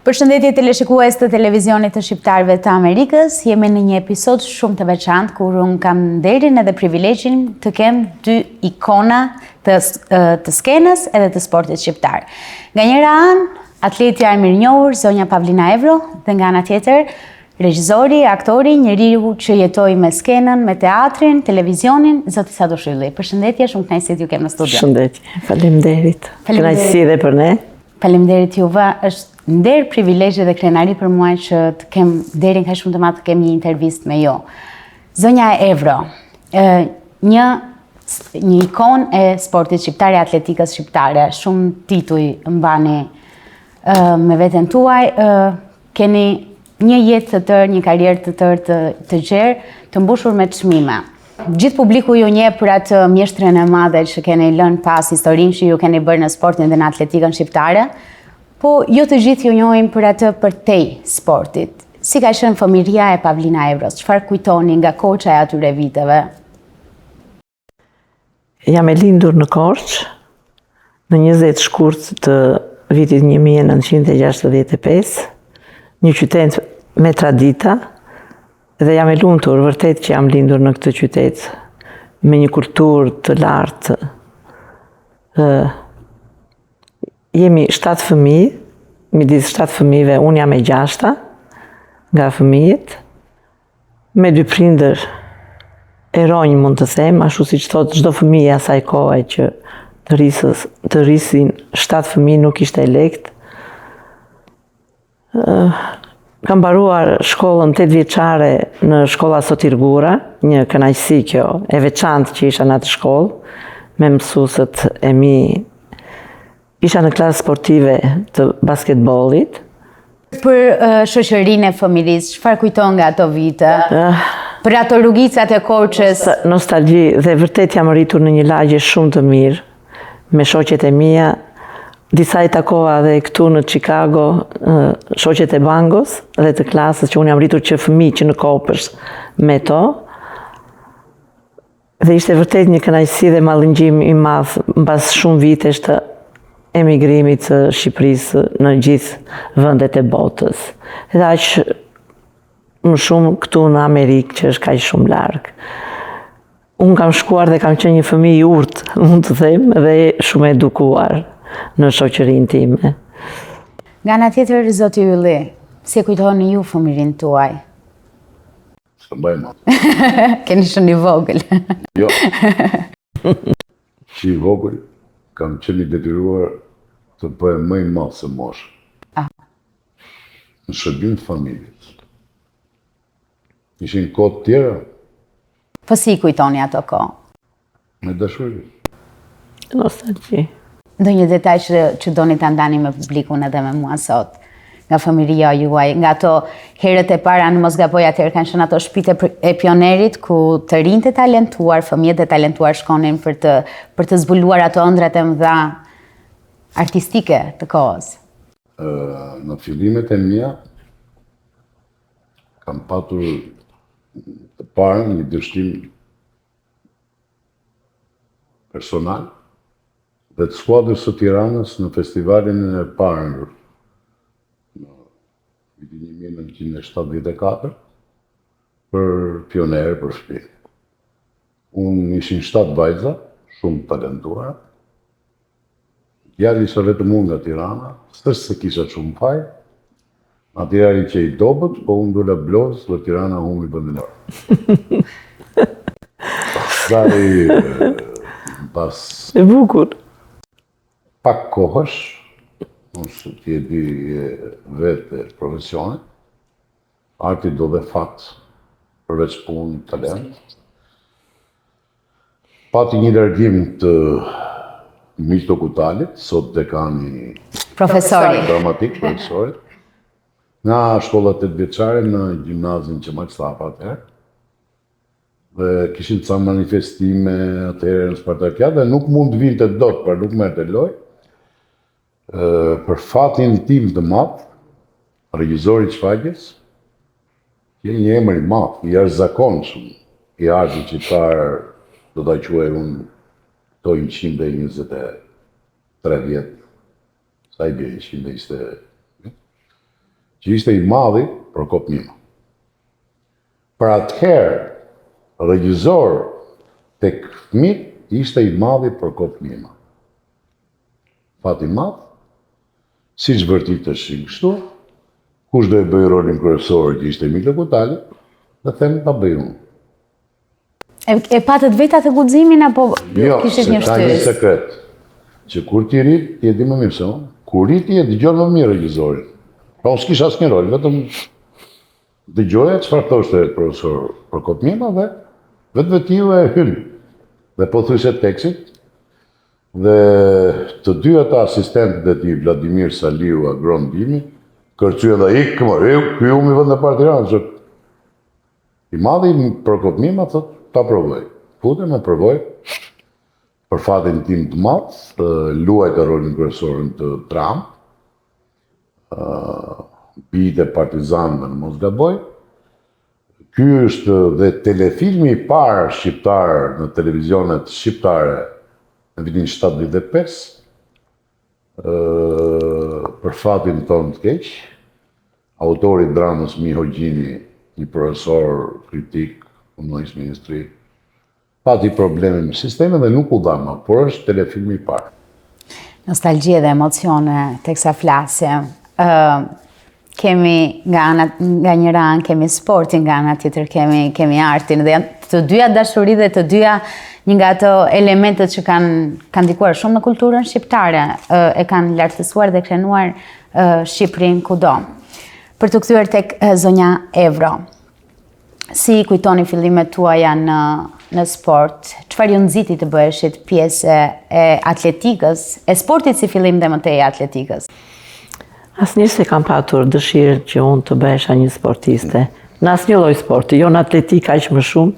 Përshëndetje teleshikues të televizionit të shqiptarëve të Amerikës, jemi në një episod shumë të veçantë kur unë kam nderin edhe privilegjin të kem dy ikona të skenës edhe të sportit shqiptar. Nga njëra anë, atletja e mirënjohur, zonja Pavlina Evro, dhe nga ana tjetër, regjizori, aktori, njeriu që jetoi me skenën, me teatrin, televizionin, zoti Sado Shylli. Përshëndetje, shumë kënaqësi të ju kem në studio. Përshëndetje, faleminderit. Kënaqësi edhe për ne. Faleminderit juve, është nder privilegje dhe krenari për mua që të kem derin kaq shumë të madh të kem një intervistë me ju. Zonja Evro, një ikon e sportit shqiptar, e atletikës shqiptare, shumë tituj mbani me veten tuaj, keni një jetë të tërë, një karrierë të tërë të gjerë, të mbushur me çmime. Gjithë publiku ju njeh për atë mjeshtren e madhe që keni lënë pas, historinë që ju keni bërë në sportin dhe në atletikën shqiptare, po jo të gjithë ju njohin për atë përtej sportit. Si ka qenë fëmijëria e Pavlina Evros? Çfarë kujtoni nga Korça e atyre viteve? Jam e lindur në Korçë në 20 shkurt të vitit 1965, një qytet me tradita, dhe jam e lumtur vërtet që jam lindur në këtë qytet me një kulturë të lartë. Jemi 7 fëmijë, midis 7 fëmijëve unë jam e 6-ta nga fëmijët, me 2 prindër eronj mund të them, ashtu siç thotë çdo fëmijë asaj kohe që të rrisin 7 fëmijë nuk ishte lehtë. Kam mbaruar shkollën 8 vjeçare në shkolla Sotir Gura, një kënaqësi kjo e veçantë që isha në atë shkollë, me mësuesët e mi. Isha në klasë sportive të basketbollit. Për shoqërinë e fëmijërisë, çfarë kujton nga ato vite? Për ato rrugicat e Korçës? Nostalgji, dhe vërtet jam rritur në një lagje shumë të mirë, me shoqet e mia. Disa i takova dhe këtu në Chicago, shoqet e bangos dhe të klasës që unë jam rritur që fëmijë që në kopësh me to. Dhe ishte vërtet një kënaqësi dhe mallëngjim i madh mbas shumë vitesh të emigrimit të Shqipërisë në gjithë vendet e botës. Edhe aq më shumë këtu në Amerikë që është kaq shumë larg. Unë kam shkuar dhe kam qenë një fëmijë i urtë, mund të them, dhe shumë edukuar në shoqërinë time. Nga ana tjetër, zoti Ylli, si e kujtoni ju fëmijërinë tuaj? Së mbaj ma. Keni shumë i vogël. Jo. Që i vogël, kam qenë i detyruar të bëhem më i madh se moshë. Në shërbim të familjes. Ishin kohë të tjera. Po si i kujtoni ato kohë? Me dashuri. Nostalgji. Ndonjë detaj që doni ta ndani me publikun edhe me mua sot, nga fëmijëria juaj, nga ato herët e para, në mos gaboj atëherë kanë qenë ato shtëpitë e pionerit ku të rinjtë e talentuar, fëmijët e talentuar shkonin për të zbuluar ato ëndrat e mëdha artistike të kohës. Në fillimet e mia kam patur të parën një dështim personal dhe të skuadrës së Tiranës në festivalin e parë në vitin 1974 për pionerë për shtëpi. Unë ishin 7 vajza, shumë talentuara. Djali ishte vetëm unë nga Tirana, s'është se kisha shumë faj. Atëherë që i dobët, po unë dola blozë dhe Tirana humbi vendin e parë. Pas E bukur. Pak kohësh, nëse ti e di vetë profesionet, arti do dhe fakt, përveç punë, talent. Pati një largim të Miqto Kutalit, sot dekani Profesori. Dramatik, profesorit, nga shkollat 8 vjeçare në gjimnazin që Stapa atëherë. Dhe kishin ca manifestime atëherë në Spartakiat dhe nuk mund të vinte dot, pra nuk merrte lojë. Për fatin tim të madh, regjizori i shfaqjes, që një emër i madh, i jashtëzakonshëm, i artit qytetar, do ta quaj unë to 123 vjet, sa i bie 120. që ishte i madhi Prokop Mima. Për atëherë, regjizor tek fëmijët ishte i madhi Prokop Mima. Fati madh, si që vërtitësh kështu, kush do e bëj rolin kryesor që ishte Milo Kutali, dhe them ta bëj unë. E patët vetë atë guximin apo Jo, kishit se një ka një shtyrës? sekret, që kur ti rit, ti e di më mirë se unë, kur rit ti e dëgjon më mirë regjizorin. Pa unë s'kisha asnjë rol, vetëm dëgjoja çfarë thoshte profesor Prokop Mima dhe vetiu e hyn. Dhe po thyshe tekstit, dhe të dy ata asistentët e tij, Vladimir Saliu, Agron Dimi, kërcyen dhe ikë më, ky u mi vend në parë Tiranës. I madhi Prokop Mima thot, ta provoj. Futem e provoj. Për fatin tim të madh, luajta rolin kryesorën të Tram, bijtë e Partizanëve në mos gaboj. Ky është dhe telefilmi i parë shqiptar në televizionet shqiptare në vitin 75, për fatin tonë të keq, autori i dramës Miho Gjini, një profesor kritik, punonjës ministri, pati probleme me sistemin dhe nuk u dhama, por është telefilmi i parë. Nostalgjie dhe emocione teksa flasim. Kemi nga njëra anë kemi sportin, nga ana tjetër kemi artin dhe janë të dyja dashuri dhe të dyja një nga ato elementet që kanë ndikuar shumë në kulturën shqiptare, e kanë lartësuar dhe krenuar Shqipërinë kudo. Për të kthyer tek zonja Evro, si kujtoni fillimet tuaja në sport? Çfarë ju nxiti të bëheshit pjesë e atletikës, e sportit si fillim dhe më tej atletikës? Asnjëherë se kam patur dëshirë që unë të bëhesha një sportiste. Në asnjë lloj sporti, jo në atletik aq më shumë,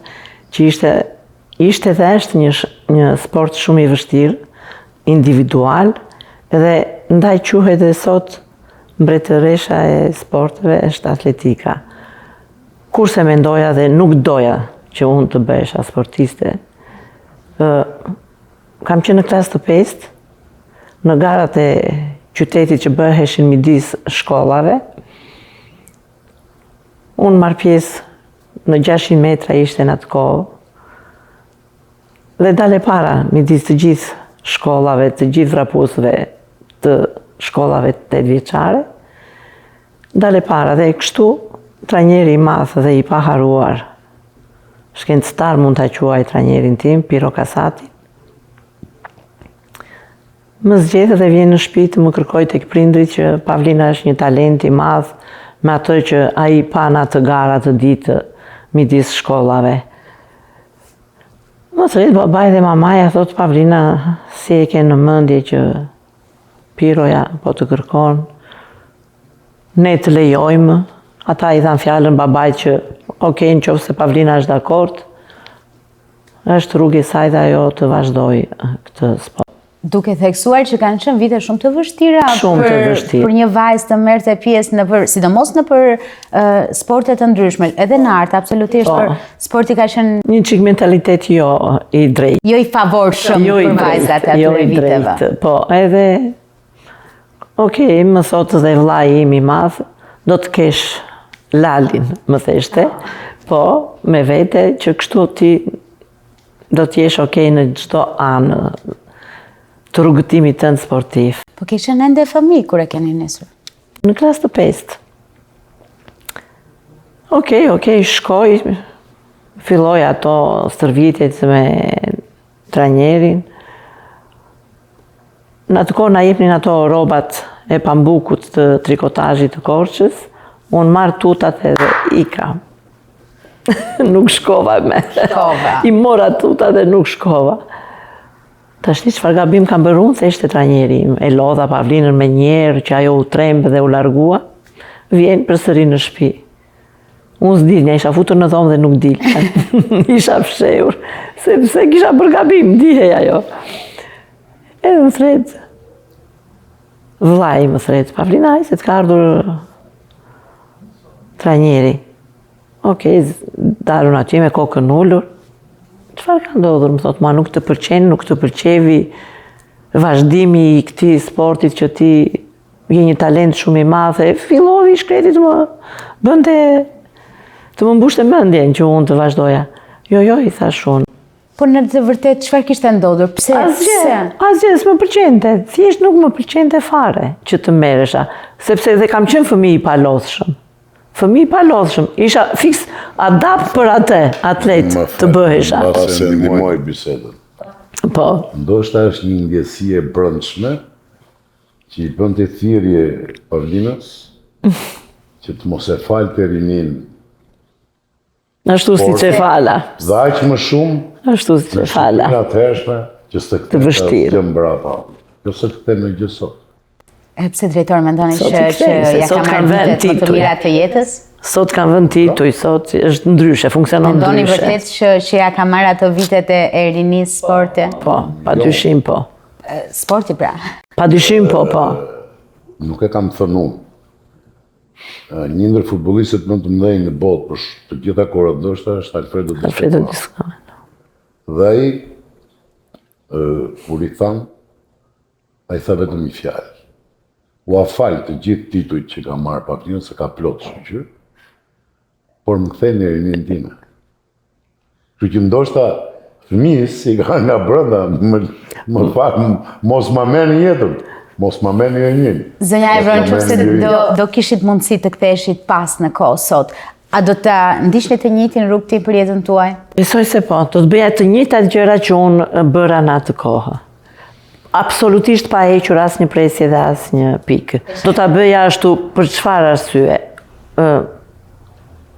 që ishte dhe është një sport shumë i vështirë, individual, dhe ndaj quhet edhe sot mbretëresha e sporteve është atletika. Kurse mendoja dhe nuk doja që unë të bëhesha sportiste, kam qenë në klasë të 5, në garat e qytetit që bëheshin midis shkollave. Unë marr pjesë në 600 metra ishte në atë kohë, dhe dale para midis të gjithë shkollave, të gjithë vrapusëve të shkollave 8 vjeçare, dale para dhe kështu trajneri i madh dhe i paharuar, shkencëtar mund ta quaj trajnerin tim, Piro Kasati, më zgjedh dhe vjen në shtëpi të më kërkoj tek prindrit që Pavlina është një talent i madh me atë që ai pa në atë gara të ditë midis shkollave. Më thret babai dhe mamaja thot Pavlina, si e ke në mendje që Piroja po të kërkon, ne të lejojmë. Ata i than fjalën babait që okej, nëse Pavlina është dakord, është rrugë e saj dhe ajo të vazhdoj këtë sport. Duke theksuar që kanë qenë vite shumë të vështira për një vajzë të merrte pjesë sidomos në për sporte të ndryshme, edhe në art, absolutisht, për sporti ka qenë një çik mentalitet jo i drejtë. Jo i favorshëm për vajzat e atyre viteve. Po, edhe okej, më thot dhe vllai im i madh, do të kesh Lalin, më theshte, po me vete që kështu ti do të jesh okej në çdo anë të rrugëtimit tënd sportiv. Po kishen ende fëmijë kur e keni nisur? Në klasë të 5. Okej, shkoj, filloj ato stërvitjet me trajnerin. Në atë kohë na jepnin ato rrobat e pambukut të trikotazhit të Korçës, unë marr tutat edhe ika. Nuk shkova me. I mora tutat dhe nuk shkova. Tashni çfarë gabim kam bërë unë, theshte trajneri im, e lodha Pavlinën me njerë që ajo u tremb dhe u largua, vjen përsëri në shtëpi. Unë s'dilja, isha futur në dhomë dhe nuk dilja. Isha fshehur, sepse kisha bërë gabim, dihej ajo. Edhe më thret, vllai më thret, Pavlina, se të ka ardhur trajneri. Okej, dalun atje me kokën ullur. Çfarë ka ndodhur? Më thot, ma nuk të pëlqevi vazhdimi i këtij sportit që ti je një talent shumë i madh, e fillovi shkreti të më mbushte mendjen që unë të vazhdoja. Jo, i thash unë. Po në të vërtet, çfarë kishte ndodhur? Pse? Asgjë, s'më pëlqente. Thjesht nuk më pëlqente fare që të merresha, sepse dhe kam qenë fëmijë i palodhshëm. Fëmijë i palodhshëm. Isha fiks adapt për atë atlet të bëhesha. Mbase ndihmoj bisedën. Po. Ndoshta është një ndjesi e brendshme që i bënte thirrje Pavlinës që të mos e falte rinin. Ashtu si që fala. Dhe aq më shumë Ashtu si që fala. Në atëhershme që s'të Të vështirë. Gjë mbrapa. Jo se të në gjë sot. Pse drejtor mendoni Sot që i kthej, se ja sot ka kanë marrë vend vitet më të tituj. mira të jetës? Sot kanë vend tituj, sot është ndryshe, funksionon Mendoni ndryshe. vërtet që ja ka marrë ato vitet e rinisë sporti? Po, padyshim po. Sporti pra. Padyshim po. Nuk e kam thënë unë. Një ndër futbollistët më të mëdhenj në botë për të gjitha kohërat ndoshta është Alfredo Di Stefano. Dhe ai kur i than, ai tha vetëm një fjalë. U afal të gjithë titujt që ka marrë Pavlina, se ka plot shoqyr, por më ktheni në rinin time. Kështu që ndoshta fëmijës i ka nga brenda, më fal, mos ma merrni jetën. Mos ma merrni rinin. Zonja Evro, nëse do kishit mundësi të ktheheshit pas në kohë sot, a do të ndiqni të njëjtin rrugë për jetën tuaj? Besoj se po, do të bëja të njëjtat gjëra që unë bëra në atë kohë. Absolutisht pa hequr asnjë presje dhe asnjë pikë. Do ta bëja ashtu për çfarë arsye?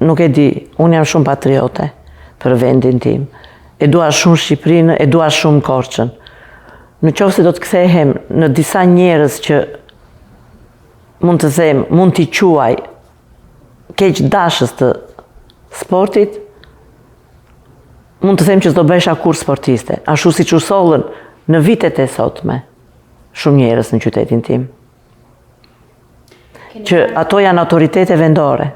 Nuk e di, unë jam shumë patriote për vendin tim. E dua shumë Shqipërinë, e dua shumë Korçën. Në qoftë se do të kthehem në disa njerëz që mund të them, mund t'i quaj keq dashës të sportit, mund të them që s'do bëhesha kur sportiste, ashtu siç u sollën në vitet e sotme shumë njerëz në qytetin tim. Që ato janë autoritete vendore.